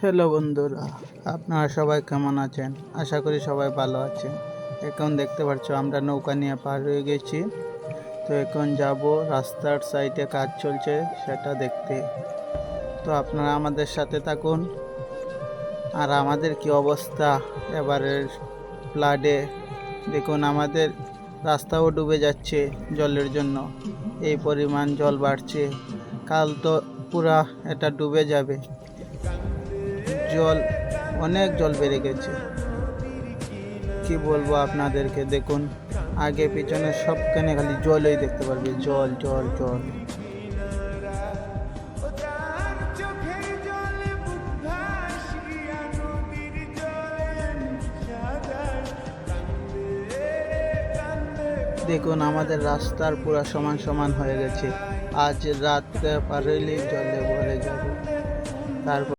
Hello বন্ধুরা, আপনারা সবাই কেমন আছেন? আশা করি সবাই ভালো আছেন। এখন দেখতে পাচ্ছ আমরা নৌকা নিয়ে পার হয়ে গেছি। তো এখন যাব, রাস্তার সাইডে কাজ চলছে সেটা দেখতে। তো আপনারা আমাদের সাথে থাকুন। আর আমাদের কি অবস্থা এবারের ফ্লাডে, দেখুন আমাদের রাস্তাও ডুবে যাচ্ছে জলের জন্য। এই পরিমাণ জল বাড়ছে, কাল তো পুরা এটা ডুবে যাবে। জল, অনেক জল বেড়ে গেছে। কি বলবো আপনাদেরকে, দেখুন আগে পিছনে সবখানে খালি জলই দেখতে পারবে, জল জল জল। দেখুন আমাদের রাস্তার পুরা সমান সমান হয়ে গেছে। আজ রাত পার হইলেই জলে ভরে যাবে। তারপর